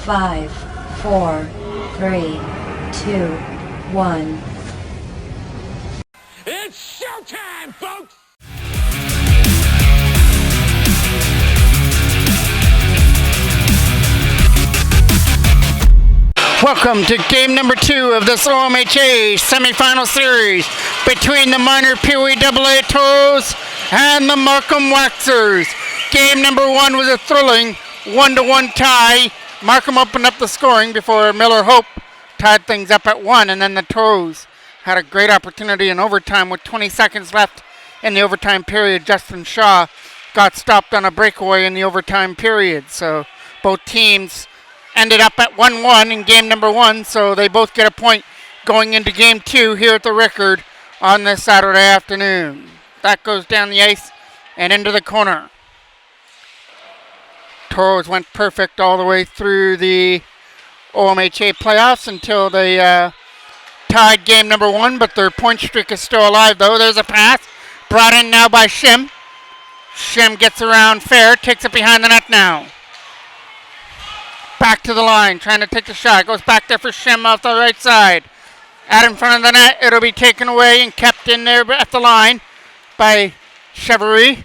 5, 4, 3, 2, 1. It's showtime, folks! Welcome to game number 2 of this OMHA semifinal series between the minor Pee Wee AA Toros and the Markham Waxers. Game number 1 was a thrilling 1-1 tie. Markham opened up the scoring before Miller Hope tied things up at 1, and then the Toros had a great opportunity in overtime with 20 seconds left in the overtime period. Justin Shaw got stopped on a breakaway in the overtime period, so both teams ended up at 1-1 in game number 1, so they both get a point going into game 2 here at the Rickard on this Saturday afternoon. That goes down the ice and into the corner. Toros went perfect all the way through the OMHA playoffs until they tied game number 1, but their point streak is still alive though. There's a pass brought in now by Shim. Shim gets around Fair, takes it behind the net now. Back to the line, trying to take the shot. Goes back there for Shim off the right side. Out in front of the net, it'll be taken away and kept in there at the line by Chevrier.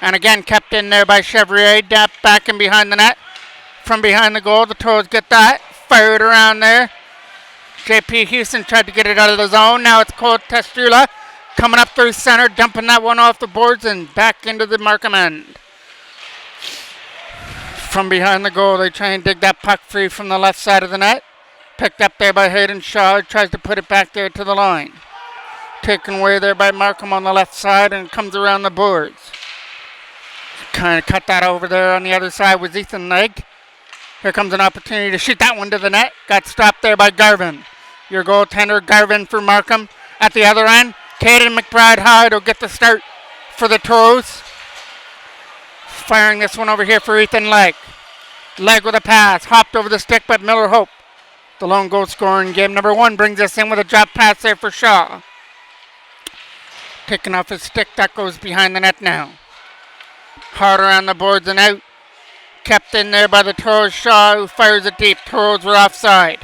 And again, kept in there by Chevrier. Back in behind the net. From behind the goal, the Toros get that. Fired around there. J.P. Houston tried to get it out of the zone. Now it's Cole Testula coming up through center, dumping that one off the boards and back into the Markham end. From behind the goal, they try and dig that puck free from the left side of the net. Picked up there by Hayden Shaw, tries to put it back there to the line. Taken away there by Markham on the left side and comes around the boards. Kind of cut that over there on the other side with Ethan Legg. Here comes an opportunity to shoot that one to the net. Got stopped there by Garvin. Your goaltender, Garvin for Markham. At the other end, Caden McBride-Hyde will get the start for the Toros. Firing this one over here for Ethan Legg. Legg with a pass. Hopped over the stick, but Miller Hope, the lone goal scorer in game number 1, brings us in with a drop pass there for Shaw. Taking off his stick, that goes behind the net now. Hard around the boards and out. Kept in there by the Toros Shaw, who fires it deep. Toros were offside.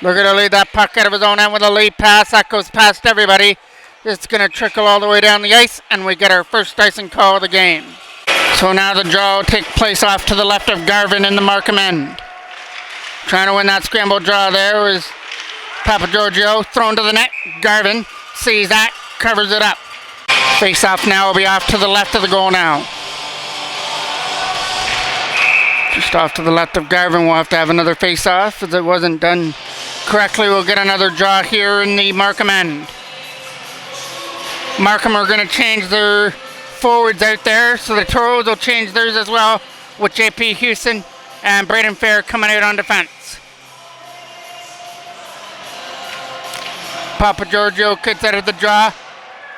Looking to lead that puck out of his own end with a lead pass. That goes past everybody. It's going to trickle all the way down the ice, and we get our first icing call of the game. So now the draw will take place off to the left of Garvin in the Markham end. Trying to win that scramble draw there was Papa Giorgio. Thrown to the net. Garvin sees that, covers it up. Face off now will be off to the left of the goal now. Just off to the left of Garvin, we'll have to have another face off. If it wasn't done correctly, we'll get another draw here in the Markham end. Markham are going to change their forwards out there, so the Toros will change theirs as well, with J.P. Houston and Braden Fair coming out on defense. Papa Giorgio gets out of the draw.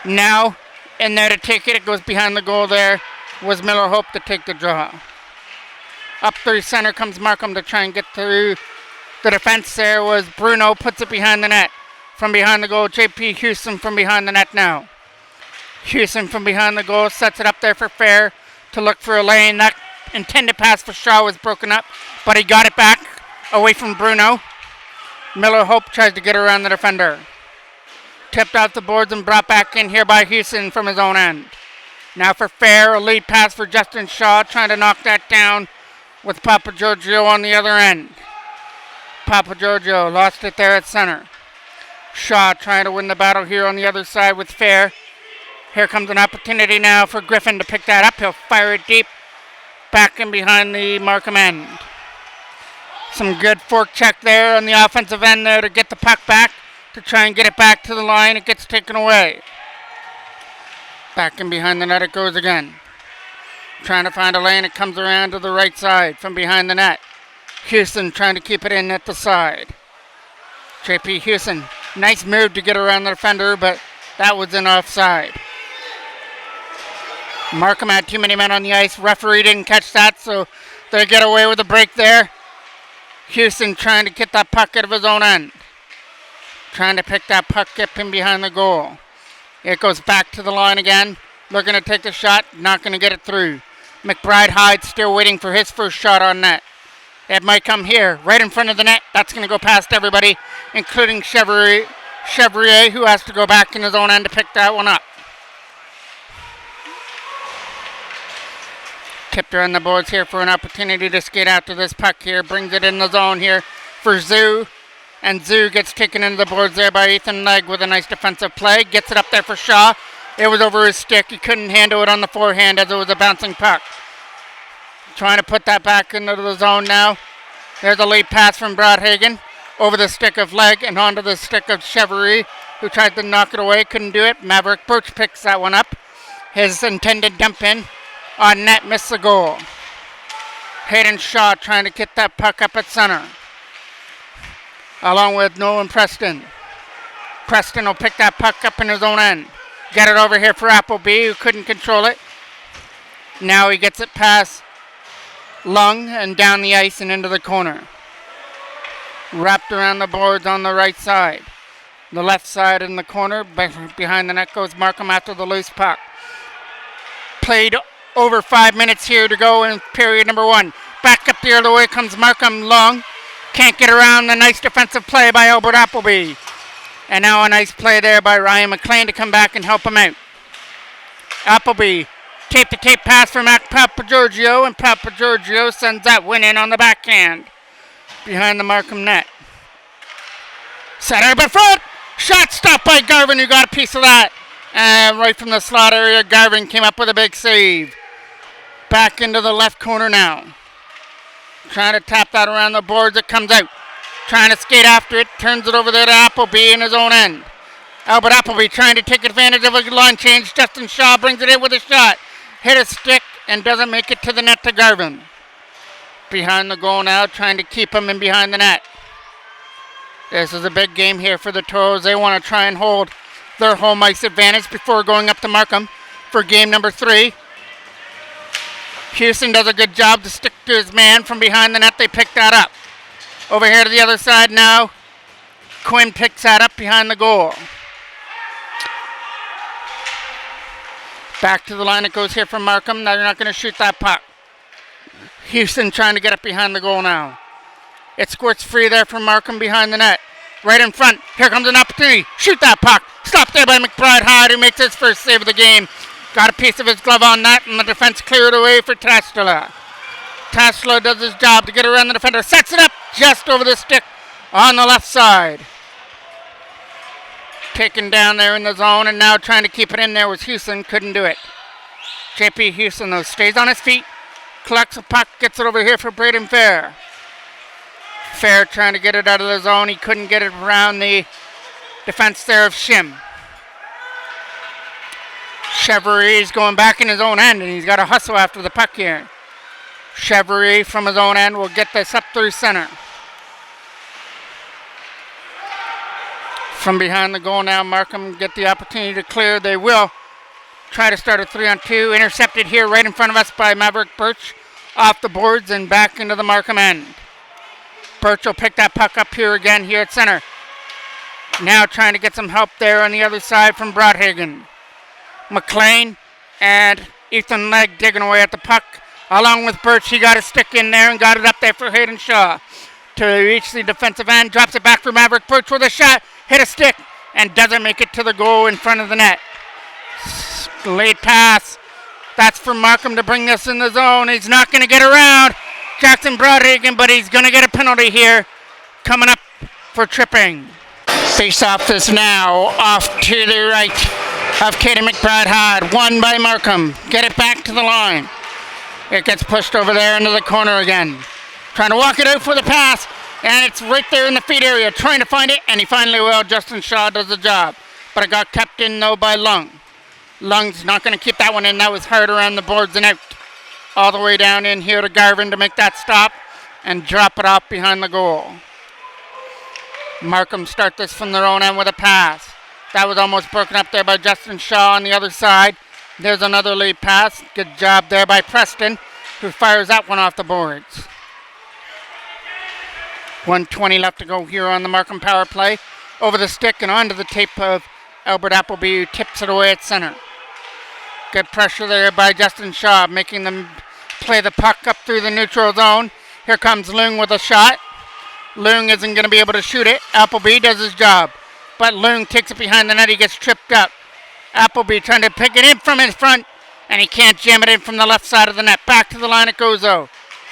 Now, in there to take it, it goes behind the goal there, was Miller Hope to take the draw. Up through center comes Markham to try and get through the defense there, was Bruno, puts it behind the net. From behind the goal, J.P. Houston from behind the net now. Houston from behind the goal sets it up there for Fair to look for a lane. That intended pass for Shaw was broken up, but he got it back away from Bruno. Miller Hope tries to get around the defender. Tipped off the boards and brought back in here by Houston from his own end. Now for Fair, a lead pass for Justin Shaw, trying to knock that down with Papa Giorgio on the other end. Papa Giorgio lost it there at center. Shaw trying to win the battle here on the other side with Fair. Here comes an opportunity now for Griffin to pick that up. He'll fire it deep back in behind the Markham end. Some good fork check there on the offensive end there to get the puck back, to try and get it back to the line. It gets taken away. Back in behind the net it goes again. Trying to find a lane. It comes around to the right side from behind the net. Houston trying to keep it in at the side. J.P. Houston, nice move to get around the defender, but that was an offside. Markham had too many men on the ice. Referee didn't catch that, so they get away with a break there. Houston trying to get that puck out of his own end. Trying to pick that puck up in behind the goal. It goes back to the line again. Looking to take the shot. Not going to get it through. McBride Hyde still waiting for his first shot on net. It might come here, right in front of the net. That's going to go past everybody, including Chevrier, who has to go back in his own end to pick that one up. Tipped around the boards here for an opportunity to skate out to this puck here. Brings it in the zone here for Zoo. And Zoo gets taken into the boards there by Ethan Legg with a nice defensive play. Gets it up there for Shaw. It was over his stick. He couldn't handle it on the forehand as it was a bouncing puck. Trying to put that back into the zone now. There's a late pass from Broadhagen over the stick of Legg and onto the stick of Chevrier, who tried to knock it away. Couldn't do it. Maverick Birch picks that one up. His intended dump in on net, missed the goal. Hayden Shaw trying to get that puck up at center, along with Nolan Preston. Preston will pick that puck up in his own end. Get it over here for Appleby, who couldn't control it. Now he gets it past Lung and down the ice and into the corner. Wrapped around the boards on the right side. The left side in the corner. Behind the net goes Markham after the loose puck. Played over 5 minutes here to go in period number 1. Back up the other way comes Markham. Long can't get around. The nice defensive play by Albert Appleby. And now a nice play there by Ryan McLean to come back and help him out. Appleby, tape-to-tape pass from Papagiorgio, and Papagiorgio sends that win in on the backhand behind the Markham net. Center but front! Shot stopped by Garvin, who got a piece of that. And right from the slot area, Garvin came up with a big save. Back into the left corner now. Trying to tap that around the boards, it comes out. Trying to skate after it, turns it over there to Appleby in his own end. Albert Appleby trying to take advantage of a line change. Justin Shaw brings it in with a shot. Hit a stick and doesn't make it to the net to Garvin. Behind the goal now, trying to keep him in behind the net. This is a big game here for the Toros. They want to try and hold their home ice advantage before going up to Markham for game number 3. Houston does a good job to stick to his man from behind the net. They pick that up. Over here to the other side now. Quinn picks that up behind the goal. Back to the line it goes here from Markham. Now they're not going to shoot that puck. Houston trying to get it behind the goal now. It squirts free there from Markham behind the net. Right in front. Here comes an opportunity. Shoot that puck. Stopped there by McBride Hyde, who makes his first save of the game. Got a piece of his glove on that, and the defense cleared away for Tastula. Tastula does his job to get around the defender. Sets it up just over the stick on the left side. Taken down there in the zone, and now trying to keep it in there was Houston. Couldn't do it. JP Houston, though, stays on his feet. Collects a puck, gets it over here for Braden Fair. Fair trying to get it out of the zone. He couldn't get it around the defense there of Shim. Chevrier going back in his own end, and he's got to hustle after the puck here. Chevrier from his own end will get this up through center. From behind the goal now, Markham get the opportunity to clear. They will try to start a 3-on-2. Intercepted here right in front of us by Maverick Birch. Off the boards and back into the Markham end. Birch will pick that puck up here again here at center. Now trying to get some help there on the other side from Broadhagen. McLean and Ethan Legg digging away at the puck. Along with Birch, he got a stick in there and got it up there for Hayden Shaw. To reach the defensive end, drops it back for Maverick Birch with a shot. Hit a stick and doesn't make it to the goal in front of the net. Late pass. That's for Markham to bring this in the zone. He's not going to get around Jackson Broadhagen, but he's going to get a penalty here coming up for tripping. Face-off is now off to the right of Caden McBride Hyde. Won by Markham. Get it back to the line. It gets pushed over there into the corner again. Trying to walk it out for the pass, and it's right there in the feed area. Trying to find it, and he finally will. Justin Shaw does the job. But it got kept in, though, by Lung. Lung's not going to keep that one in. That was hard around the boards and out. All the way down in here to Garvin to make that stop and drop it off behind the goal. Markham start this from their own end with a pass. That was almost broken up there by Justin Shaw on the other side. There's another lead pass. Good job there by Preston, who fires that one off the boards. 1:20 left to go here on the Markham power play. Over the stick and onto the tape of Albert Appleby, who tips it away at center. Good pressure there by Justin Shaw, making them play the puck up through the neutral zone. Here comes Loong with a shot. Loong isn't going to be able to shoot it. Appleby does his job. But Loong takes it behind the net. He gets tripped up. Appleby trying to pick it in from his front. And he can't jam it in from the left side of the net. Back to the line it goes, though.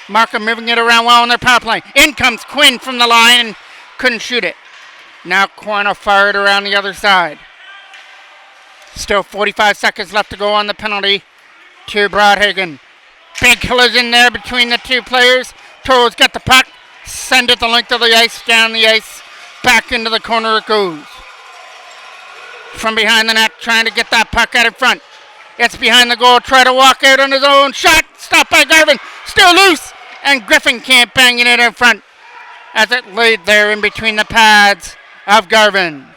Markham moving it around well on their power play. In comes Quinn from the line and couldn't shoot it. Now Quinn will fire it around the other side. Still 45 seconds left to go on the penalty to Broadhagen. Big collision there between the two players. Toros got the puck. Send it the length of the ice, down the ice. Back into the corner it goes. From behind the net, trying to get that puck out in front. It's behind the goal, try to walk out on his own. Shot, stopped by Garvin, still loose. And Griffin can't bang it in front as it laid there in between the pads of Garvin.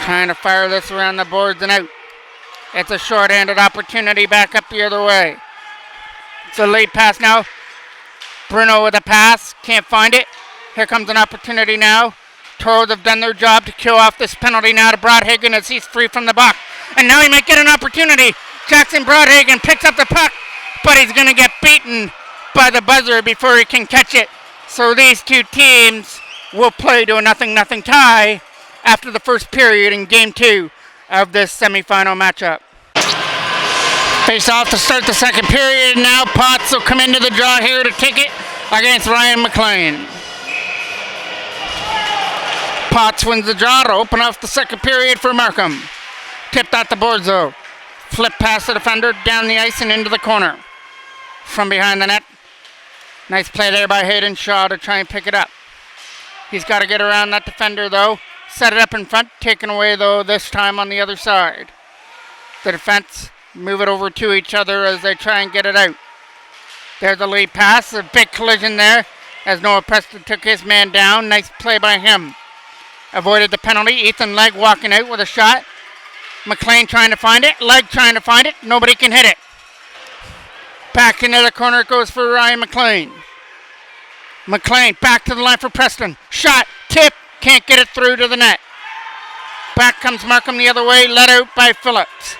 Trying to fire this around the boards and out. It's a short-handed opportunity back up the other way. It's a late pass now. Bruno with a pass, can't find it. Here comes an opportunity now. Toros have done their job to kill off this penalty now to Broadhagen as he's free from the puck. And now he might get an opportunity. Jackson Broadhagen picks up the puck, but he's going to get beaten by the buzzer before he can catch it. So these two teams will play to a 0-0 tie after the first period in Game 2 of this semifinal matchup. Face off to start the second period. Now Potts will come into the draw here to kick it against Ryan McLean. Potts wins the draw to open off the second period for Markham. Tipped out the boards though. Flip past the defender, down the ice and into the corner. From behind the net. Nice play there by Hayden Shaw to try and pick it up. He's got to get around that defender though. Set it up in front, taken away though this time on the other side. The defense move it over to each other as they try and get it out. There's a lead pass, a big collision there as Noah Preston took his man down. Nice play by him. Avoided the penalty. Ethan Legg walking out with a shot. McLean trying to find it. Legg trying to find it. Nobody can hit it. Back into the corner it goes for Ryan McLean. McLean back to the line for Preston. Shot, tip, can't get it through to the net. Back comes Markham the other way, let out by Phillips.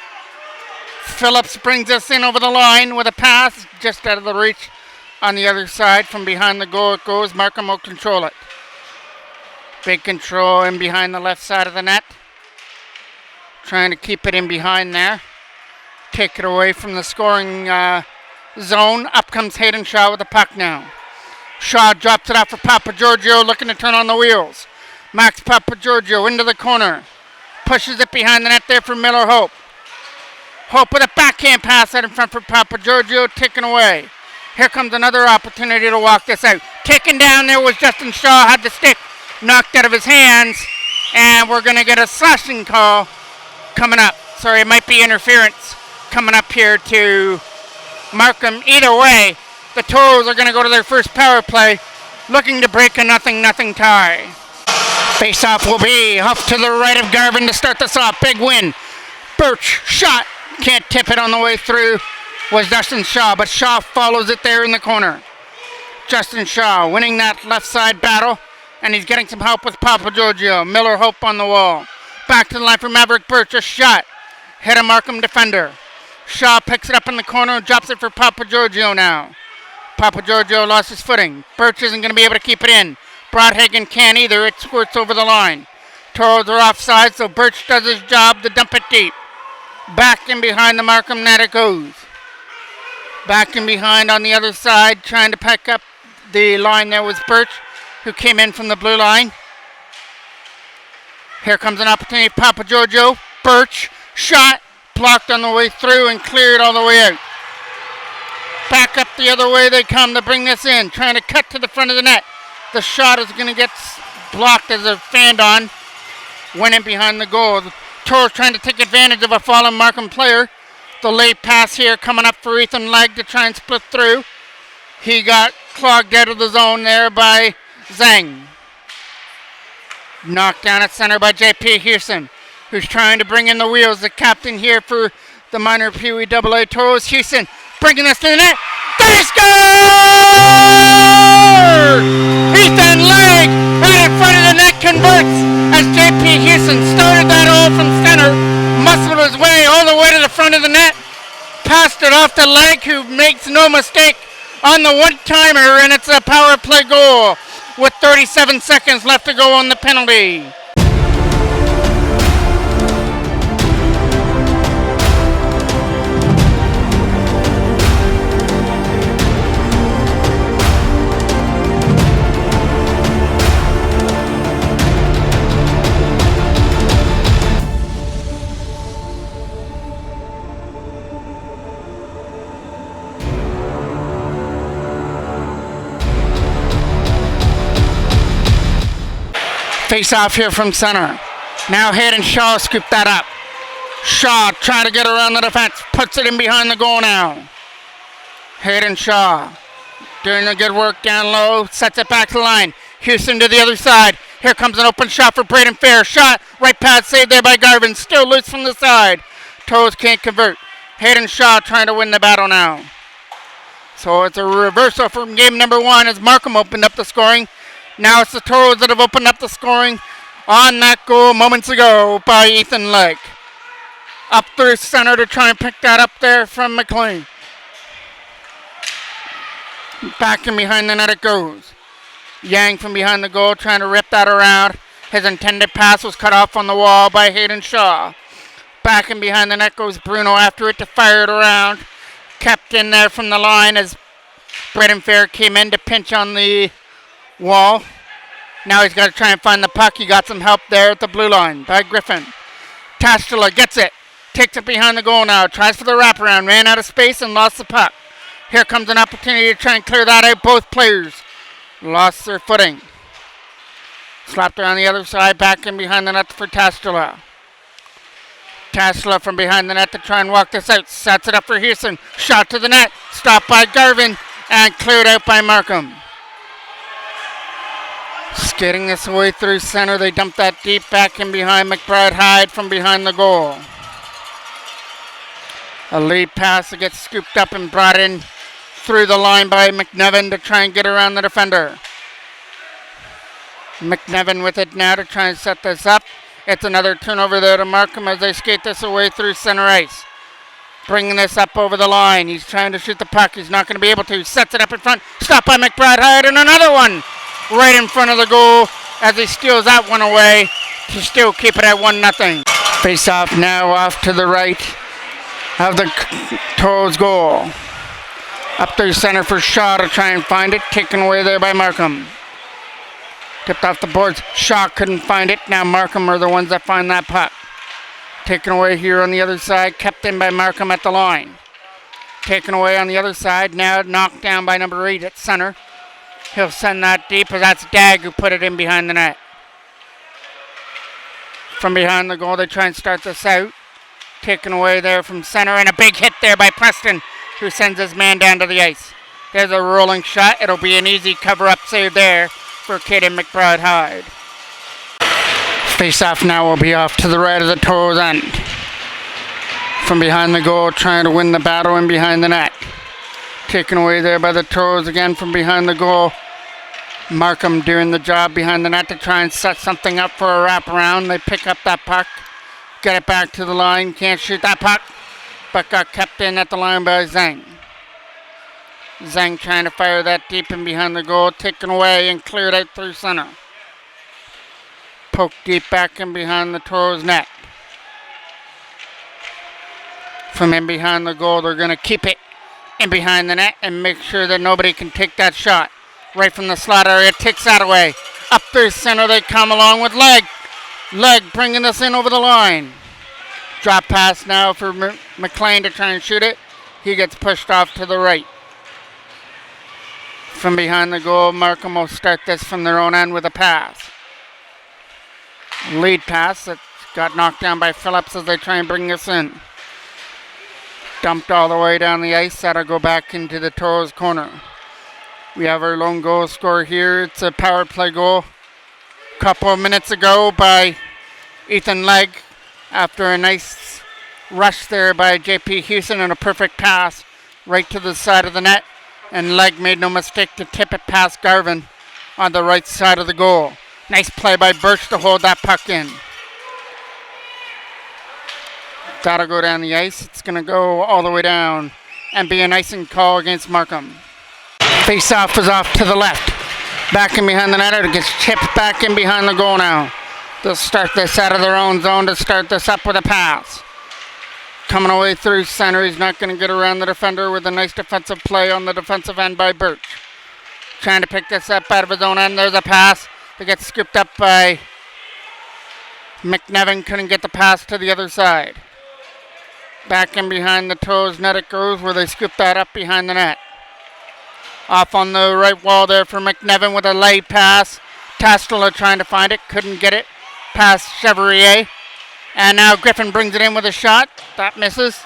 Phillips brings us in over the line with a pass just out of the reach on the other side. From behind the goal it goes. Markham will control it. Big control in behind the left side of the net. Trying to keep it in behind there. Take it away from the scoring zone. Up comes Hayden Shaw with the puck now. Shaw drops it out for Papa Giorgio, looking to turn on the wheels. Max Papa Giorgio into the corner. Pushes it behind the net there for Miller Hope. Hope with a backhand pass out in front for Papa Giorgio, taken away. Here comes another opportunity to walk this out. Taken down there was Justin Shaw, had the stick knocked out of his hands, and we're going to get a slashing call coming up. Sorry, it might be interference coming up here to Markham. Either way, the Toros are going to go to their first power play, looking to break a 0-0 tie. Face-off will be off to the right of Garvin to start this off. Big win. Birch, shot. Can't tip it on the way through was Justin Shaw, but Shaw follows it there in the corner. Justin Shaw winning that left side battle, and he's getting some help with Papa Giorgio. Miller Hope on the wall. Back to the line for Maverick Birch. A shot. Hit a Markham defender. Shaw picks it up in the corner and drops it for Papa Giorgio now. Papa Giorgio lost his footing. Birch isn't going to be able to keep it in. Broadhagen can't either. It squirts over the line. Toros are offside, so Birch does his job to dump it deep. Back in behind the Markham net it goes. Back in behind on the other side, trying to pick up the line there was Birch, who came in from the blue line. Here comes an opportunity. Papa Giorgio. Birch. Shot. Blocked on the way through and cleared all the way out. Back up the other way they come to bring this in. Trying to cut to the front of the net. The shot is going to get blocked as a fanned on. Went in behind the goal. The Toros trying to take advantage of a fallen Markham player. The late pass here coming up for Ethan Legg to try and split through. He got clogged out of the zone there by Zhang. Knocked down at center by J.P. Houston, who's trying to bring in the wheels. The captain here for the minor Pee Wee AA Toros. Houston bringing this to the net. They score! Ethan Legg right in front of the net converts as J.P. Houston started that all from center. Muscled his way all the way to the front of the net. passed it off to Leg, who makes no mistake on the one-timer, and it's a power play goal with 37 seconds left to go on the penalty. Face off here from center. Now Hayden Shaw scooped that up. Shaw trying to get around the defense. Puts it in behind the goal now. Hayden Shaw doing the good work down low. Sets it back to the line. Houston to the other side. Here comes an open shot for Braden Fair. Shot right past, saved there by Garvin. Still loose from the side. Toros can't convert. Hayden Shaw trying to win the battle now. So it's a reversal from game number 1 as Markham opened up the scoring. Now it's the Toros that have opened up the scoring on that goal moments ago by Ethan Legg. Up through center to try and pick that up there from McLean. Back and behind the net it goes. Yang from behind the goal trying to rip that around. His intended pass was cut off on the wall by Hayden Shaw. Back and behind the net goes Bruno after it to fire it around. Kept in there from the line as Braden Fair came in to pinch on the wall. Now he's got to try and find the puck. He got some help there at the blue line by Griffin. Tastula gets it. Takes it behind the goal now. Tries for the wraparound. Ran out of space and lost the puck. Here comes an opportunity to try and clear that out. Both players lost their footing. Slapped around the other side. Back in behind the net for Tastula. Tastula from behind the net to try and walk this out. Sets it up for Houston. Shot to the net. Stopped by Garvin and cleared out by Markham. Skating this away through center. They dump that deep back in behind McBride Hyde from behind the goal. A lead pass that gets scooped up and brought in through the line by McNevin to try and get around the defender. McNevin with it now to try and set this up. It's another turnover there to Markham as they skate this away through center ice. Bringing this up over the line. He's trying to shoot the puck. He's not going to be able to. Sets it up in front. Stopped by McBride Hyde and another one right in front of the goal as he steals that one away to still keep it at 1-0. Face off now off to the right of the Toros goal. Up through center for Shaw to try and find it. Taken away there by Markham. Tipped off the boards. Shaw couldn't find it. Now Markham are the ones that find that puck. Taken away here on the other side. Kept in by Markham at the line. Taken away on the other side. Now knocked down by number 8 at center. He'll send that deep, as that's Dag who put it in behind the net. From behind the goal, they try and start this out. Taken away there from center, and a big hit there by Preston, who sends his man down to the ice. There's a rolling shot. It'll be an easy cover-up save there for Caden McBride Hyde. Face-off now will be off to the right of the Toros end. From behind the goal, trying to win the battle in behind the net. Taken away there by the Toros again from behind the goal. Markham doing the job behind the net to try and set something up for a wraparound. They pick up that puck, get it back to the line. Can't shoot that puck, but got kept in at the line by Zhang. Zhang trying to fire that deep in behind the goal. Taken away and cleared out through center. Poke deep back in behind the Toros net. From in behind the goal, they're going to keep it in behind the net and make sure that nobody can take that shot. Right from the slot area, takes that away. Up through center they come along with Legg. Legg bringing this in over the line. Drop pass now for McLean to try and shoot it. He gets pushed off to the right. From behind the goal, Markham will start this from their own end with a pass. Lead pass that got knocked down by Phillips as they try and bring this in. Dumped all the way down the ice. That'll go back into the Toros corner. We have our lone goal scorer here. It's a power play goal. A couple of minutes ago by Ethan Legg after a nice rush there by JP Houston and a perfect pass right to the side of the net. And Legg made no mistake to tip it past Garvin on the right side of the goal. Nice play by Birch to hold that puck in. That'll go down the ice. It's going to go all the way down and be an icing call against Markham. Face-off is off to the left. Back in behind the net. It gets chipped back in behind the goal now. They'll start this out of their own zone to start this up with a pass. Coming away through center. He's not going to get around the defender with a nice defensive play on the defensive end by Birch. Trying to pick this up out of his own end. There's a pass. They get scooped up by McNevin. Couldn't get the pass to the other side. Back in behind the Toros net it goes, where they scoop that up behind the net. Off on the right wall there for McNevin with a lay pass. Tastela trying to find it. Couldn't get it. Past Chevrier. And now Griffin brings it in with a shot. That misses.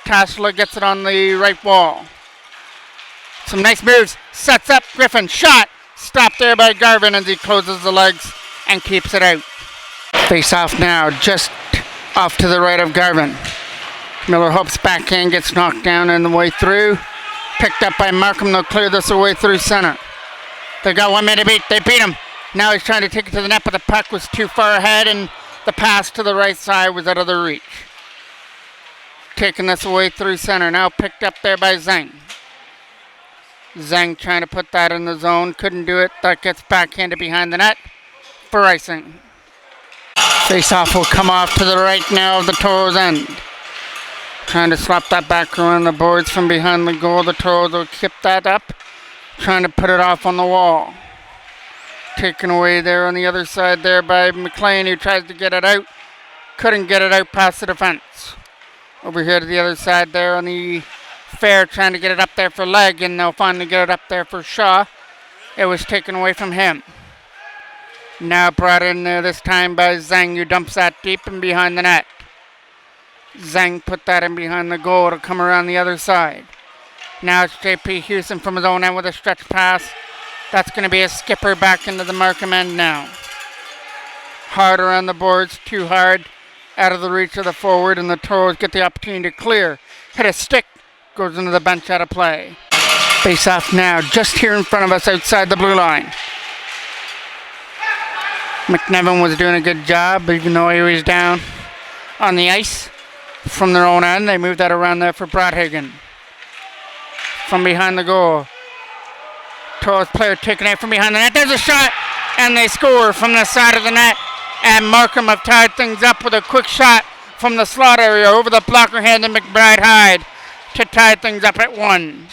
Tastela gets it on the right wall. Some nice moves. Sets up Griffin. Shot. Stopped there by Garvin as he closes the legs and keeps it out. Face off now. Just off to the right of Garvin. Miller Hope's backhand gets knocked down on the way through. Picked up by Markham. They'll clear this away through center. They got 1 minute to beat. They beat him. Now he's trying to take it to the net, but the puck was too far ahead, and the pass to the right side was out of the reach. Taking this away through center. Now picked up there by Zhang. Zhang trying to put that in the zone. Couldn't do it. That gets backhanded behind the net for icing. Face-off will come off to the right now of the Toros end. Trying to slap that back around the boards from behind the goal. The Toros will chip that up. Trying to put it off on the wall. Taken away there on the other side there by McLean, who tries to get it out. Couldn't get it out past the defense. Over here to the other side there on the fair, trying to get it up there for Leg, and they'll finally get it up there for Shaw. It was taken away from him. Now brought in there this time by Zhang, who dumps that deep and behind the net. Zhang put that in behind the goal to come around the other side. Now it's J.P. Houston from his own end with a stretch pass. That's going to be a skipper back into the Markham end now. Hard around the boards, too hard. Out of the reach of the forward, and the Toros get the opportunity to clear. Hit a stick, goes into the bench out of play. Face off now, just here in front of us outside the blue line. McNevin was doing a good job, even though he was down on the ice. From their own end, they moved that around there for Brodhagen. From behind the goal. Toros player taking it from behind the net. There's a shot, and they score from the side of the net. And Markham have tied things up with a quick shot from the slot area over the blocker hand to McBride Hyde to tie things up at 1.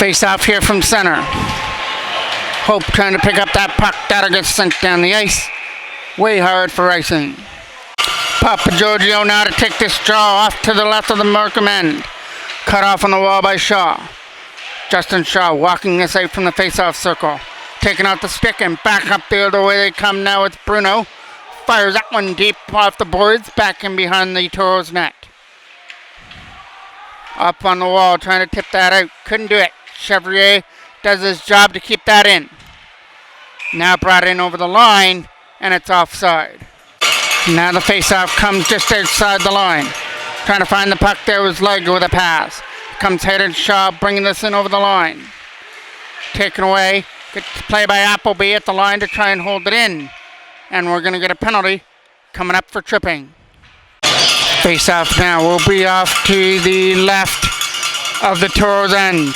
Face off here from center. Hope trying to pick up that puck. That'll get sent down the ice. Way hard for icing. Papa Giorgio now to take this draw off to the left of the Markham end. Cut off on the wall by Shaw. Justin Shaw walking this out from the face-off circle. Taking out the stick and back up the other way they come now. It's Bruno. Fires that one deep off the boards. Back in behind the Toros net. Up on the wall trying to tip that out. Couldn't do it. Chevrier does his job to keep that in. Now brought in over the line, and it's offside. Now the face-off comes just outside the line. Trying to find the puck there was Leg with a pass. Comes headed Shaw, bringing this in over the line. Taken away. Good play by Appleby at the line to try and hold it in. And we're going to get a penalty coming up for tripping. Face-off now will be off to the left of the Toros end.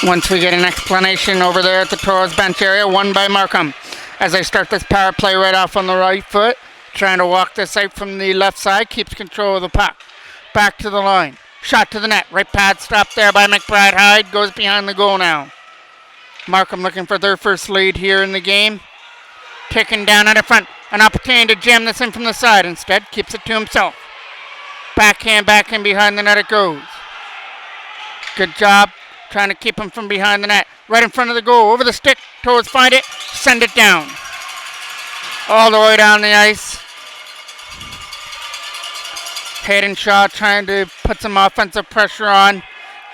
Once we get an explanation over there at the Toros bench area, won by Markham. As they start this power play right off on the right foot, trying to walk this out from the left side, keeps control of the puck. Back to the line, shot to the net, right pad stopped there by McBride Hyde, goes behind the goal now. Markham looking for their first lead here in the game. Taken down out in front, an opportunity to jam this in from the side, instead keeps it to himself. Backhand back in behind the net it goes. Good job. Trying to keep him from behind the net. right in front of the goal. Over the stick. Toros find it. Send it down. All the way down the ice. Hayden Shaw trying to put some offensive pressure on.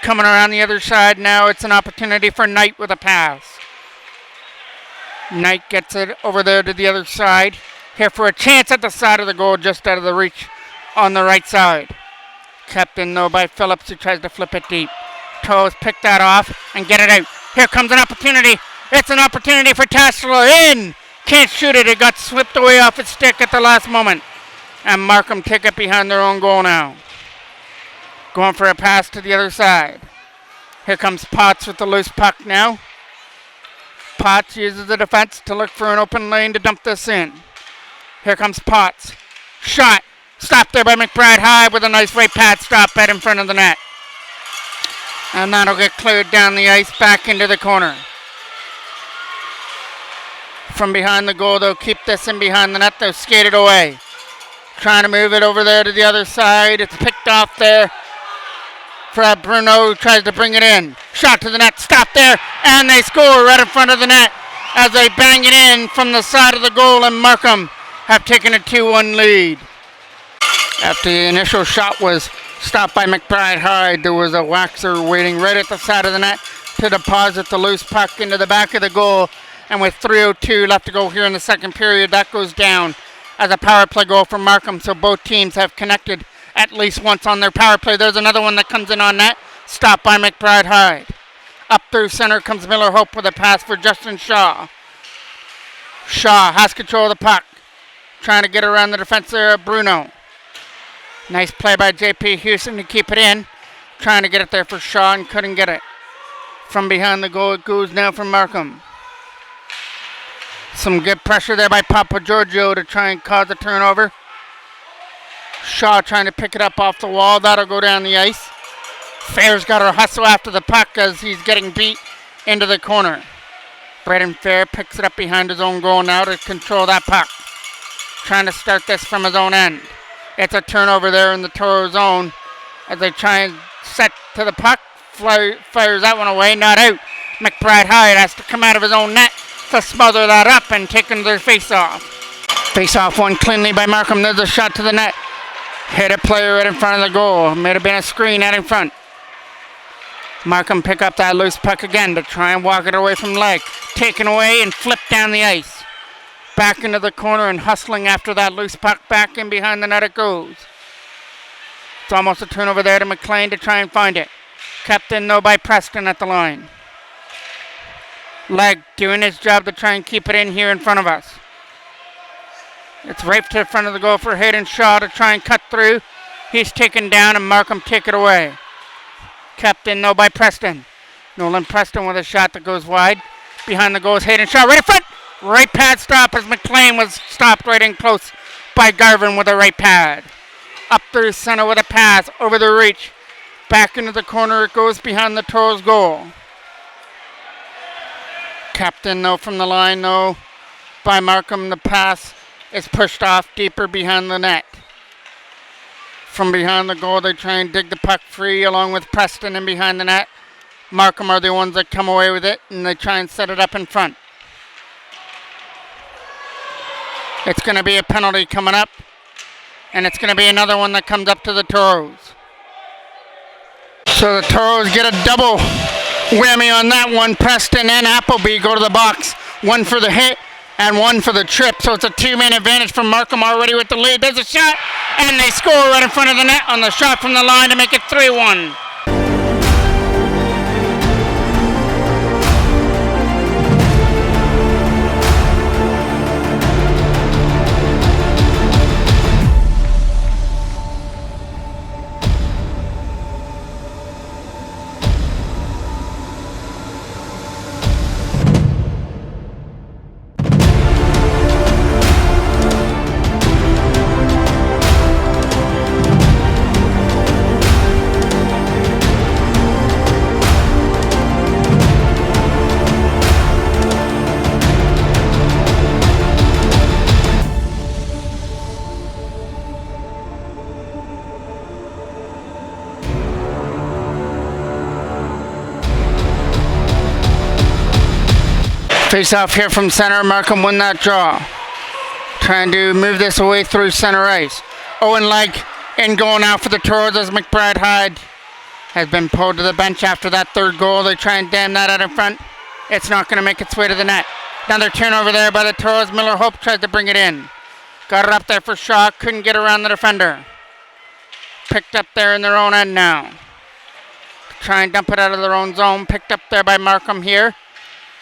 Coming around the other side now. It's an opportunity for Knight with a pass. Knight gets it over there to the other side. Here for a chance at the side of the goal, just out of the reach on the right side. Kept in though by Phillips, who tries to flip it deep. Toes pick that off and get it out. Here comes an opportunity. It's an opportunity for Tassler. In! Can't shoot it. It got slipped away off its stick at the last moment. And Markham take it behind their own goal now. Going for a pass to the other side. Here comes Potts with the loose puck now. Potts uses the defense to look for an open lane to dump this in. Here comes Potts. Shot. Stopped there by McBride High with a nice right pad stop right in front of the net. And that'll get cleared down the ice back into the corner. From behind the goal, they'll keep this in behind the net. They'll skate it away. Trying to move it over there to the other side. It's picked off there. Fred Bruno who tries to bring it in. Shot to the net. Stop there. And they score right in front of the net as they bang it in from the side of the goal, and Markham have taken a 2-1 lead. After the initial shot was stopped by McBride Hyde, there was a waxer waiting right at the side of the net to deposit the loose puck into the back of the goal. And with 3:02 left to go here in the second period, that goes down as a power play goal for Markham. So both teams have connected at least once on their power play. There's another one that comes in on net. Stopped by McBride Hyde. Up through center comes Miller Hope with a pass for Justin Shaw. Shaw has control of the puck. Trying to get around the defense there of Bruno. Nice play by J.P. Houston to keep it in. Trying to get it there for Shaw and couldn't get it. From behind the goal it goes now from Markham. Some good pressure there by Papa Giorgio to try and cause a turnover. Shaw trying to pick it up off the wall. That'll go down the ice. Fair's got to hustle after the puck as he's getting beat into the corner. Braden Fair picks it up behind his own goal now to control that puck. Trying to start this from his own end. It's a turnover there in the Toro zone as they try and set to the puck. Fires that one away, not out. McBride Hyde has to come out of his own net to smother that up and take their face-off. Face-off one cleanly by Markham. There's a shot to the net. Hit a player right in front of the goal. May have been a screen out in front. Markham pick up that loose puck again to try and walk it away from leg. Taken away and flipped down the ice. Back into the corner and hustling after that loose puck. Back in behind the net it goes. It's almost a turnover there to McLean to try and find it. Kept in though by Preston at the line. Leg doing his job to try and keep it in here in front of us. It's right to the front of the goal for Hayden Shaw to try and cut through. He's taken down and Markham take it away. Kept in though by Preston. Nolan Preston with a shot that goes wide. Behind the goal is Hayden Shaw. Right in front. Right pad stop as McLean was stopped right in close by Garvin with a right pad. Up through center with a pass over the reach. Back into the corner it goes behind the Toros goal. Kept in though from the line though by Markham. The pass is pushed off deeper behind the net. From behind the goal, they try and dig the puck free along with Preston and behind the net. Markham are the ones that come away with it, and they try and set it up in front. It's going to be a penalty coming up, and it's going to be another one that comes up to the Toros. So the Toros get a double whammy on that one. Preston and Appleby go to the box. One for the hit and one for the trip. So it's a two-man advantage for Markham already with the lead. There's a shot, and they score right in front of the net on the shot from the line to make it 3-1. Face off here from center. Markham win that draw. Trying to move this away through center ice. Owen Legg in goal now for the Toros as McBride Hyde has been pulled to the bench after that third goal. They try and dam that out in front. It's not going to make its way to the net. Another turnover there by the Toros. Miller Hope tried to bring it in. Got it up there for Shaw. Couldn't get around the defender. Picked up there in their own end now. Try and dump it out of their own zone. Picked up there by Markham here.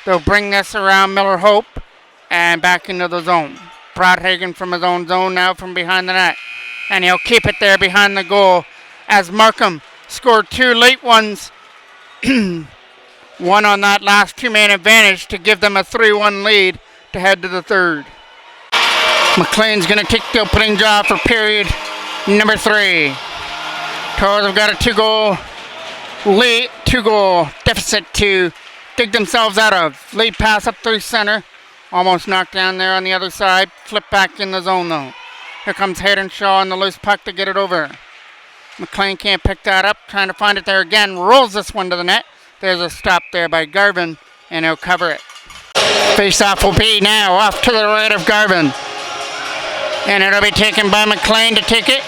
They'll bring this around Miller Hope and back into the zone. Broadhagen from his own zone now from behind the net. And he'll keep it there behind the goal as Markham scored two late ones. One on that last two-man advantage to give them a 3-1 lead to head to the third. McLean's going to take the opening draw for period number 3. Toros have got a two-goal deficit to dig themselves out of. Lead pass up through center. Almost knocked down there on the other side. Flip back in the zone though. Here comes Hayden Shaw on the loose puck to get it over. McLean can't pick that up. Trying to find it there again. Rolls this one to the net. There's a stop there by Garvin and he'll cover it. Face off will be now off to the right of Garvin. And it'll be taken by McLean to take it.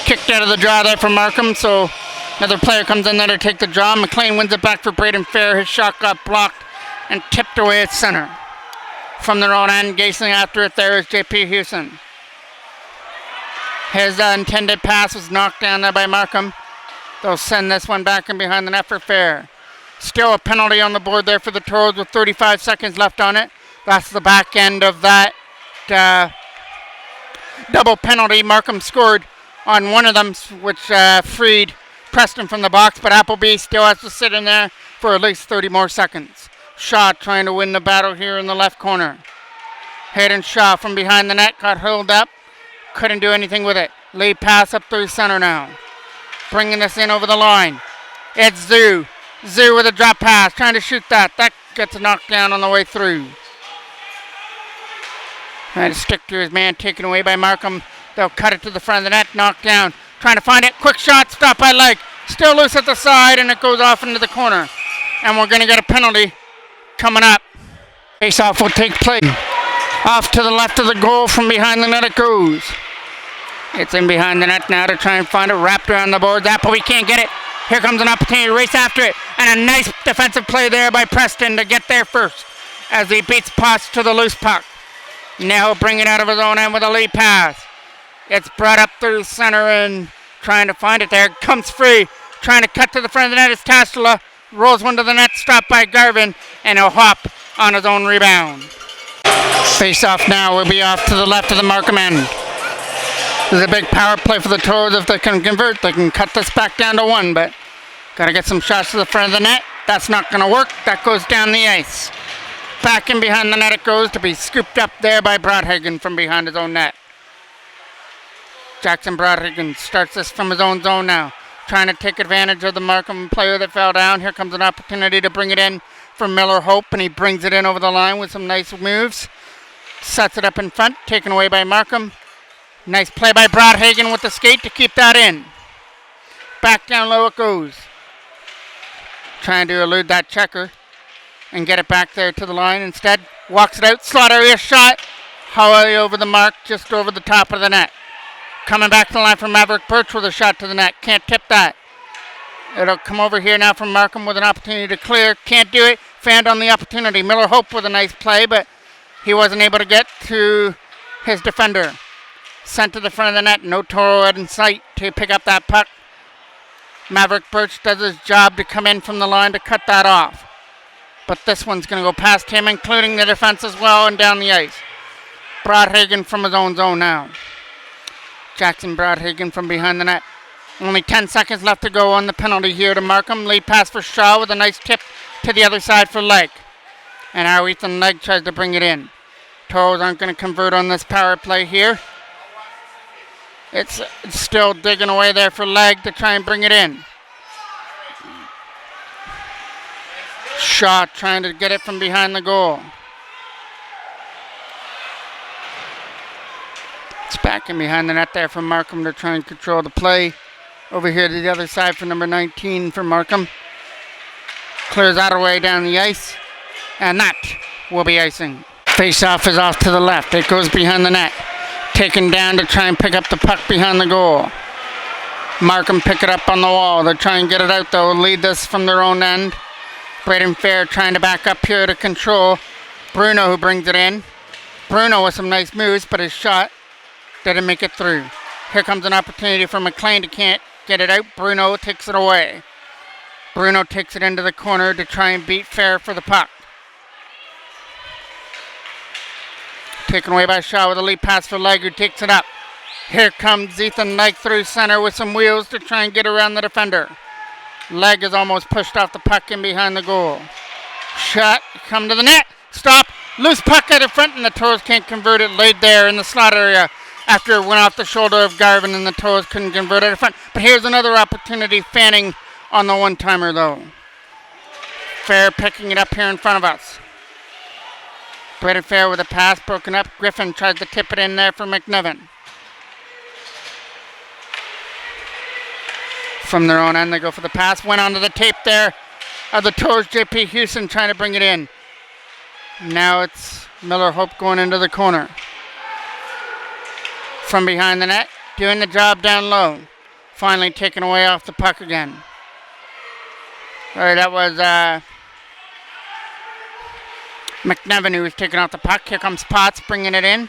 Kicked out of the draw there from Markham, so another player comes in there to take the draw. McLean wins it back for Braden Fair. His shot got blocked and tipped away at center. From their own end, gazing after it there is J.P. Hewson. His intended pass was knocked down there by Markham. They'll send this one back in behind the net for Fair. Still a penalty on the board there for the Toros with 35 seconds left on it. That's the back end of that double penalty. Markham scored on one of them, which freed Preston from the box, but Appleby still has to sit in there for at least 30 more seconds. Shaw trying to win the battle here in the left corner. Hayden Shaw from behind the net got held up. Couldn't do anything with it. Lead pass up through center now. Bringing this in over the line. It's Zoo. Zoo with a drop pass. Trying to shoot that. That gets knocked down on the way through. Trying to stick to his man. Taken away by Markham. They'll cut it to the front of the net. Knocked down. Trying to find it. Quick shot. Stopped by Legg. Still loose at the side. And it goes off into the corner. And we're going to get a penalty coming up. Face-off will take place. Off to the left of the goal from behind the net it goes. It's in behind the net now to try and find it. Wrapped around the boards. Appleby can't get it. Here comes an opportunity to race after it. And a nice defensive play there by Preston to get there first as he beats Potts to the loose puck. Now he'll bring it out of his own end with a lead pass. It's brought up through center and trying to find it there. Comes free. Trying to cut to the front of the net is Tastula. Rolls one to the net. Stopped by Garvin. And he'll hop on his own rebound. Face off now will be off to the left of the Markham end. This is a big power play for the Toros. If they can convert, they can cut this back down to 1, but got to get some shots to the front of the net. That's not going to work. That goes down the ice. Back in behind the net it goes to be scooped up there by Broadhagen from behind his own net. Jackson Broadhagen starts this from his own zone now, trying to take advantage of the Markham player that fell down. Here comes an opportunity to bring it in for Miller Hope, and he brings it in over the line with some nice moves. Sets it up in front, taken away by Markham. Nice play by Broadhagen with the skate to keep that in. Back down low it goes. Trying to elude that checker and get it back there to the line. Instead, walks it out. Slot area shot. High over the mark, just over the top of the net. Coming back to the line from Maverick Birch with a shot to the net. Can't tip that. It'll come over here now from Markham with an opportunity to clear. Can't do it. Fanned on the opportunity. Miller Hope with a nice play, but he wasn't able to get to his defender. Sent to the front of the net. No Toro in sight to pick up that puck. Maverick Birch does his job to come in from the line to cut that off. But this one's going to go past him, including the defense as well, and down the ice. Broadhagen from his own zone now. Jackson Broadhagen from behind the net. Only 10 seconds left to go on the penalty here to Markham. Lead pass for Shaw with a nice tip to the other side for Legg. And now Ethan Legg tries to bring it in. Toros aren't going to convert on this power play here. It's still digging away there for Legg to try and bring it in. Shaw trying to get it from behind the goal. It's back in behind the net there for Markham to try and control the play. Over here to the other side for number 19 for Markham. Clears that away down the ice. And that will be icing. Face-off is off to the left. It goes behind the net. Taken down to try and pick up the puck behind the goal. Markham pick it up on the wall. They're trying to get it out though. Lead this from their own end. Braden Fair trying to back up here to control. Bruno who brings it in. Bruno with some nice moves, but his shot didn't make it through. Here comes an opportunity for McLean to can't get it out. Bruno takes it away. Bruno takes it into the corner to try and beat Fair for the puck. Taken away by Shaw with a lead pass for Legg, who takes it up. Here comes Ethan Legg through center with some wheels to try and get around the defender. Legg is almost pushed off the puck in behind the goal. Shot, come to the net. Stop. Loose puck out in front, and the Toros can't convert it. Laid there in the slot area after it went off the shoulder of Garvin, and the Toros couldn't convert it in front. But here's another opportunity. Fanning on the one-timer, though. Fair picking it up here in front of us. Braden Fair with a pass broken up. Griffin tries to tip it in there for McNevin. From their own end, they go for the pass. Went onto the tape there of the Toros. J.P. Houston trying to bring it in. Now it's Miller Hope going into the corner. From behind the net, doing the job down low. Finally taken away off the puck again. All right, that was McNevin who was taking off the puck. Here comes Potts bringing it in.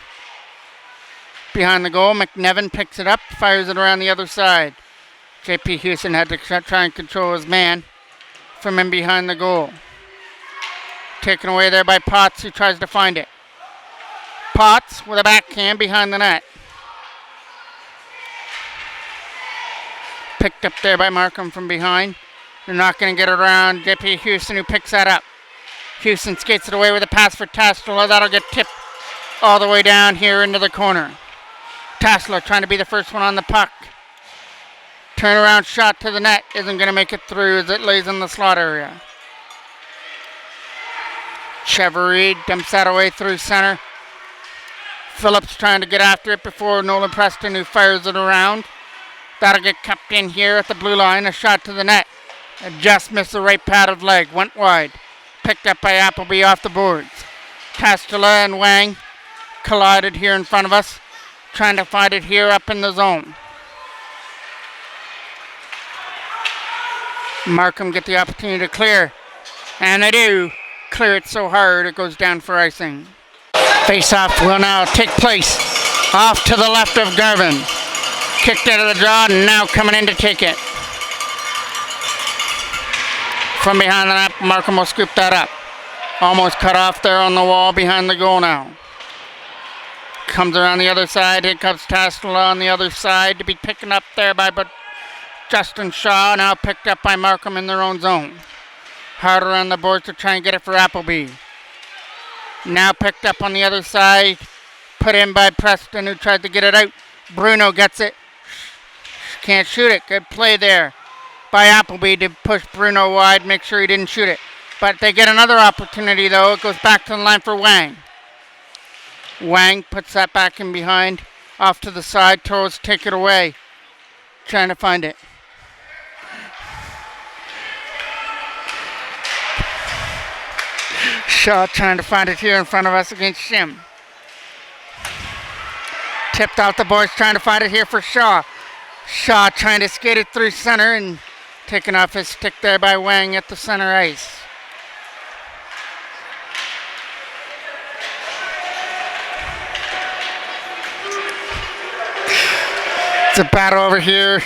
Behind the goal, McNevin picks it up, fires it around the other side. J.P. Houston had to try and control his man from in behind the goal. Taken away there by Potts, who tries to find it. Potts with a backhand behind the net. Picked up there by Markham from behind. They're not going to get it around J.P. Houston, who picks that up. Houston skates it away with a pass for Tassler. That'll get tipped all the way down here into the corner. Tassler trying to be the first one on the puck. Turnaround shot to the net. Isn't going to make it through as it lays in the slot area. Chevery dumps that away through center. Phillips trying to get after it before Nolan Preston, who fires it around. That'll get cupped in here at the blue line. A shot to the net. It just missed the right pad of Legg. Went wide. Picked up by Appleby off the boards. Castella and Wang collided here in front of us. Trying to find it here up in the zone. Markham get the opportunity to clear. And they do. Clear it so hard it goes down for icing. Face-off will now take place off to the left of Garvin. Kicked out of the draw and now coming in to take it. From behind the net, Markham will scoop that up. Almost cut off there on the wall behind the goal now. Comes around the other side. Here comes Tassler on the other side to be picking up there by Justin Shaw. Now picked up by Markham in their own zone. Hard around the boards to try and get it for Appleby. Now picked up on the other side. Put in by Preston, who tried to get it out. Bruno gets it. Can't shoot it. Good play there by Appleby to push Bruno wide, make sure he didn't shoot it. But they get another opportunity, though. It goes back to the line for Wang. Wang puts that back in behind. Off to the side. Toros take it away. Trying to find it. Shaw trying to find it here in front of us against Shim. Tipped out the boys, trying to find it here for Shaw. Shaw trying to skate it through center and taken off his stick there by Wang at the center ice. It's a battle over here.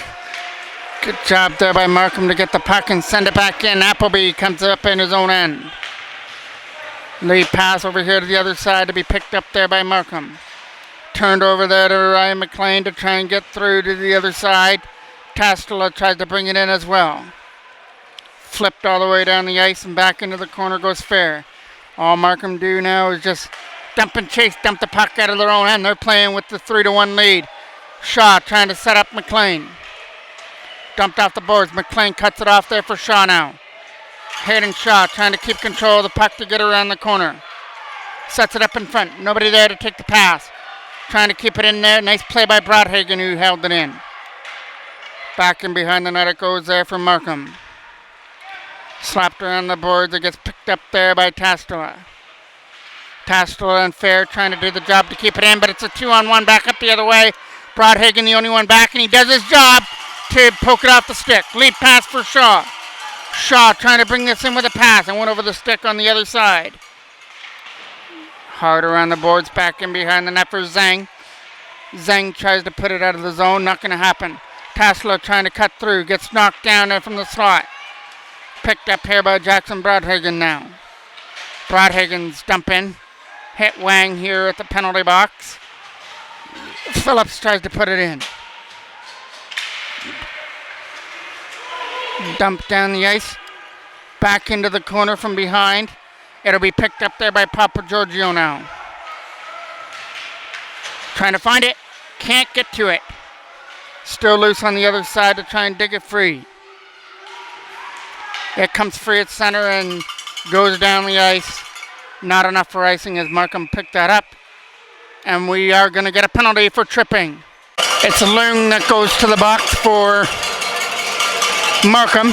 Good job there by Markham to get the puck and send it back in. Appleby comes up in his own end. Lead pass over here to the other side to be picked up there by Markham. Turned over there to Ryan McLean to try and get through to the other side. Tastola tried to bring it in as well. Flipped all the way down the ice and back into the corner goes Fair. All Markham do now is just dump and chase, dump the puck out of their own end. They're playing with the 3-1 lead. Shaw trying to set up McLean. Dumped off the boards. McLean cuts it off there for Shaw now. Hayden Shaw trying to keep control of the puck to get around the corner. Sets it up in front. Nobody there to take the pass. Trying to keep it in there. Nice play by Brodhagen, who held it in. Back in behind the net it goes there for Markham. Slapped around the boards. It gets picked up there by Tastola. Tassler and Fair trying to do the job to keep it in, but it's a 2-on-1 back up the other way. Broadhagen the only one back, and he does his job to poke it off the stick. Lead pass for Shaw. Shaw trying to bring this in with a pass and went over the stick on the other side. Hard around the boards, back in behind the net for Zhang. Zhang tries to put it out of the zone, not going to happen. Tassler trying to cut through, gets knocked down there from the slot. Picked up here by Jackson Broadhagen now. Broadhagen's dump in. Hit Wang here at the penalty box. Phillips tries to put it in. Dump down the ice. Back into the corner from behind. It'll be picked up there by Papa Giorgio now. Trying to find it. Can't get to it. Still loose on the other side to try and dig it free. It comes free at center and goes down the ice. Not enough for icing as Markham picked that up. And we are going to get a penalty for tripping. It's a Leung that goes to the box for Markham.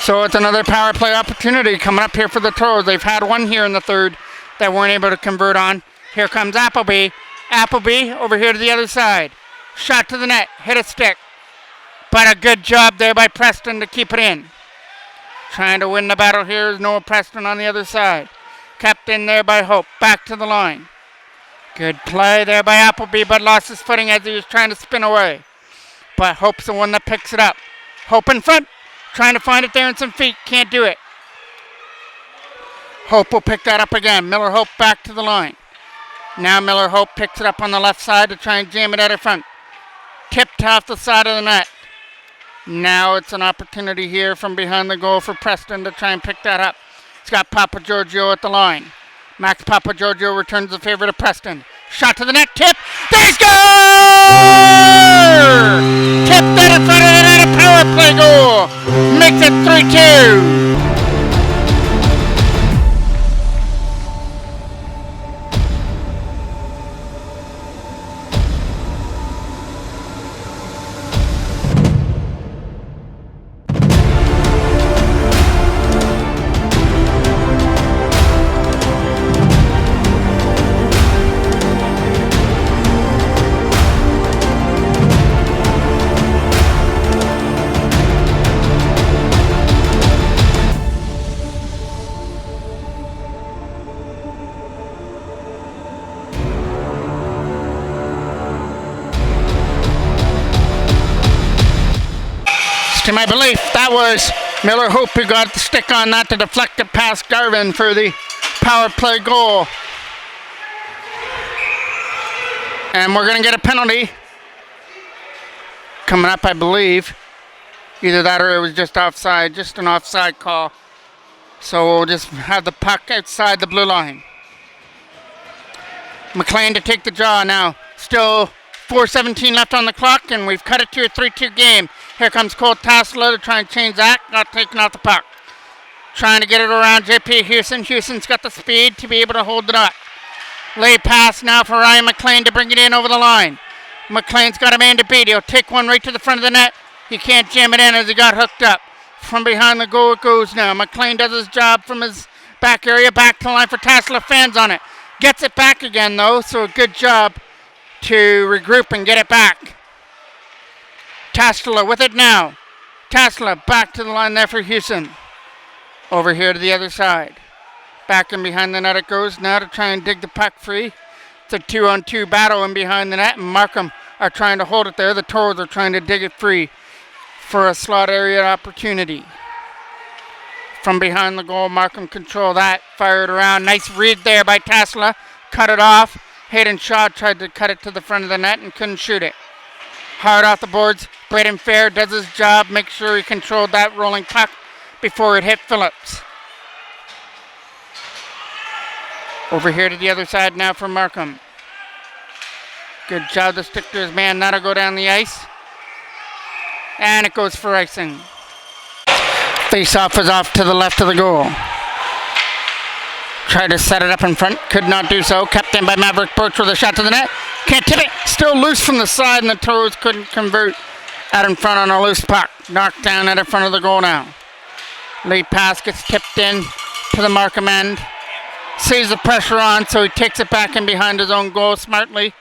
So it's another power play opportunity coming up here for the Toros. They've had one here in the third that weren't able to convert on. Here comes Appleby. Appleby over here to the other side. Shot to the net. Hit a stick. But a good job there by Preston to keep it in. Trying to win the battle here is Noah Preston on the other side. Kept in there by Hope. Back to the line. Good play there by Appleby, but lost his footing as he was trying to spin away. But Hope's the one that picks it up. Hope in front. Trying to find it there in some feet. Can't do it. Hope will pick that up again. Miller Hope back to the line. Now Miller Hope picks it up on the left side to try and jam it out in front. Tipped off the side of the net. Now it's an opportunity here from behind the goal for Preston to try and pick that up. It's got Papa Giorgio at the line. Max Papa Giorgio returns the favor to Preston. Shot to the net, tip. They score! Tipped that in front of the net, a power play goal. Makes it 3-2. To my belief, that was Miller Hope who got the stick on that to deflect it past Garvin for the power play goal. And we're going to get a penalty coming up, I believe. Either that or it was just offside, just an offside call. So we'll just have the puck outside the blue line. McLean to take the draw now. Still 4:17 left on the clock, and we've cut it to a 3-2 game. Here comes Cole Tassler to try and change that. Not taking out the puck. Trying to get it around J.P. Houston. Houston's got the speed to be able to hold it up. Lay pass now for Ryan McLean to bring it in over the line. McLean's got a man to beat. He'll take one right to the front of the net. He can't jam it in as he got hooked up. From behind the goal it goes now. McLean does his job from his back area. Back to the line for Tassler. Fans on it. Gets it back again, though, so a good job to regroup and get it back. Tassler with it now. Tassler back to the line there for Houston. Over here to the other side. Back in behind the net it goes now to try and dig the puck free. It's a 2-on-2 battle in behind the net, and Markham are trying to hold it there. The Toros are trying to dig it free for a slot area opportunity. From behind the goal, Markham control that. Fired around. Nice read there by Tassler. Cut it off. Hayden Shaw tried to cut it to the front of the net and couldn't shoot it. Hard off the boards. Braden Fair does his job. Make sure he controlled that rolling puck before it hit Phillips. Over here to the other side now for Markham. Good job to stick to his man. That'll go down the ice. And it goes for icing. Face-off is off to the left of the goal. Tried to set it up in front. Could not do so. Kept in by Maverick Birch with a shot to the net. Can't tip it. Still loose from the side, and the Toros couldn't convert out in front on a loose puck. Knocked down at the front of the goal now. Late pass gets tipped in to the Markham end. sees the pressure on, so he takes it back in behind his own goal smartly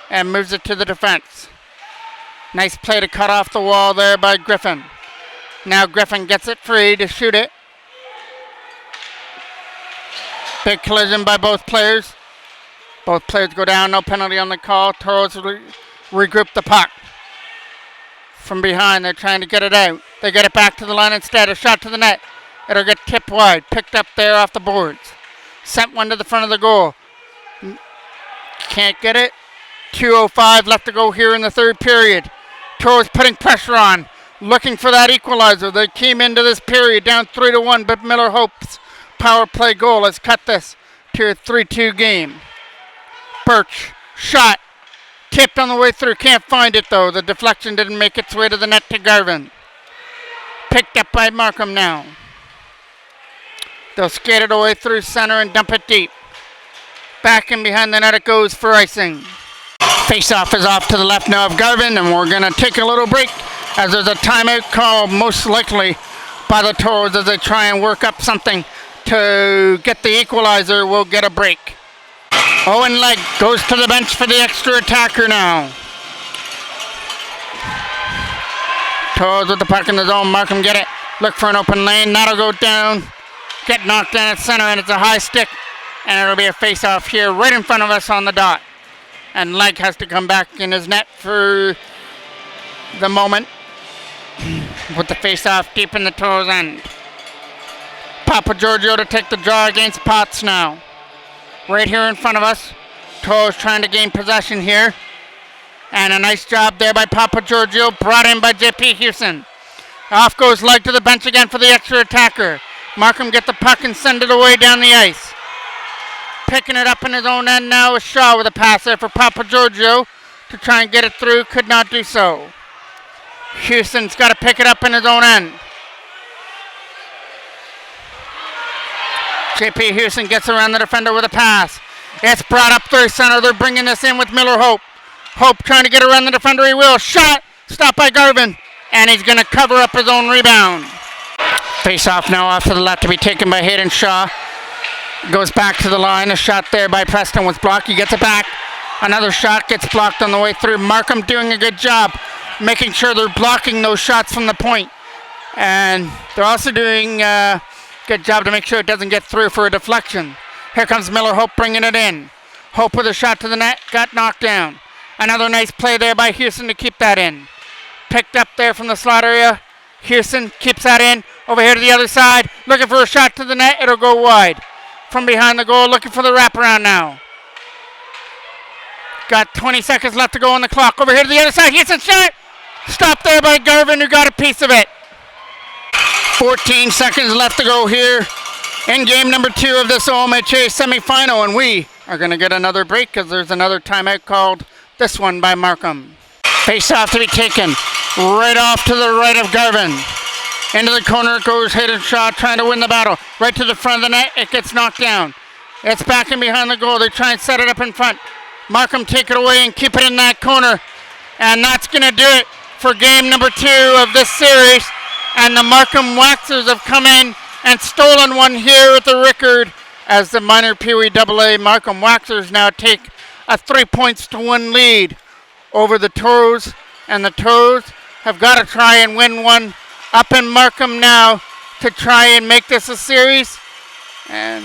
and moves it to the defense. Nice play to cut off the wall there by Griffin. Now Griffin gets it free to shoot it. Big collision by both players. Both players go down, no penalty on the call. Toros regroup the puck. From behind, they're trying to get it out. They get it back to the line instead. A shot to the net. It'll get tipped wide. Picked up there off the boards. Sent one to the front of the goal. Can't get it. 2:05 left to go here in the third period. Toros putting pressure on. Looking for that equalizer. They came into this period down 3-1, but Miller Hope's power play goal has cut this to a 3-2 game. Birch, shot, tipped on the way through, can't find it though. The deflection didn't make its way to the net to Garvin. Picked up by Markham now. They'll skate it away through center and dump it deep. Back in behind the net it goes for icing. Face-off is off to the left now of Garvin, and we're going to take a little break as there's a timeout call most likely by the Toros as they try and work up something to get the equalizer. We'll get a break. Owen Legg goes to the bench for the extra attacker now. Toros with the puck in the zone. Markham get it. Look for an open lane. That'll go down. Get knocked down at center, and it's a high stick. And it'll be a face-off here right in front of us on the dot. And Legg has to come back in his net for the moment. With the face-off deep in the Toros end. Papa Giorgio to take the draw against Potts now. Right here in front of us. Toros trying to gain possession here. And a nice job there by Papa Giorgio. Brought in by J.P. Houston. Off goes Legg to the bench again for the extra attacker. Markham get the puck and send it away down the ice. Picking it up in his own end now is Shaw with a pass there for Papa Giorgio to try and get it through. Could not do so. Houston's got to pick it up in his own end. J.P. Houston gets around the defender with a pass. It's brought up through center. They're bringing this in with Miller Hope. Hope trying to get around the defender. He will. Shot. Stopped by Garvin. And he's going to cover up his own rebound. Face off now off to the left to be taken by Hayden Shaw. Goes back to the line. A shot there by Preston was blocked. He gets it back. Another shot gets blocked on the way through. Markham doing a good job making sure they're blocking those shots from the point. And they're also doing a good job to make sure it doesn't get through for a deflection. Here comes Miller Hope bringing it in. Hope with a shot to the net. Got knocked down. Another nice play there by Houston to keep that in. Picked up there from the slot area. Houston keeps that in. Over here to the other side. Looking for a shot to the net. It'll go wide. From behind the goal. Looking for the wraparound now. Got 20 seconds left to go on the clock. Over here to the other side. Houston shot. Stopped there by Garvin, who got a piece of it. 14 seconds left to go here in game number 2 of this OMHA semifinal. And we are going to get another break because there's another timeout called. This one by Markham. Face off to be taken. Right off to the right of Garvin. Into the corner it goes. Hayden Shaw trying to win the battle. Right to the front of the net. It gets knocked down. It's back in behind the goal. They try and set it up in front. Markham take it away and keep it in that corner. And that's going to do it for game number 2 of this series. And the Markham Waxers have come in and stolen one here at the Rickard as the minor Pee Wee AA Markham Waxers now take a 3-1 lead over the Toros. And the Toros have got to try and win one up in Markham now to try and make this a series. And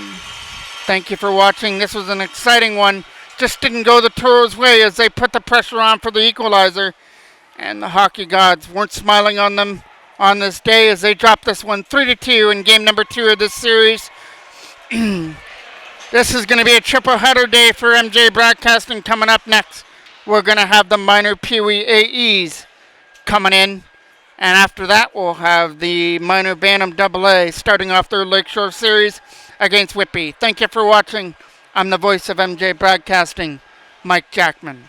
thank you for watching. This was an exciting one. Just didn't go the Toros' way as they put the pressure on for the equalizer. And the hockey gods weren't smiling on them on this day as they dropped this one 3-2 in game number 2 of this series. This is going to be a triple header day for MJ Broadcasting. Coming up next, we're going to have the minor Pee Wee AEs coming in. And after that, we'll have the minor Bantam AA starting off their Lakeshore series against Whitby. Thank you for watching. I'm the voice of MJ Broadcasting, Mike Jackman.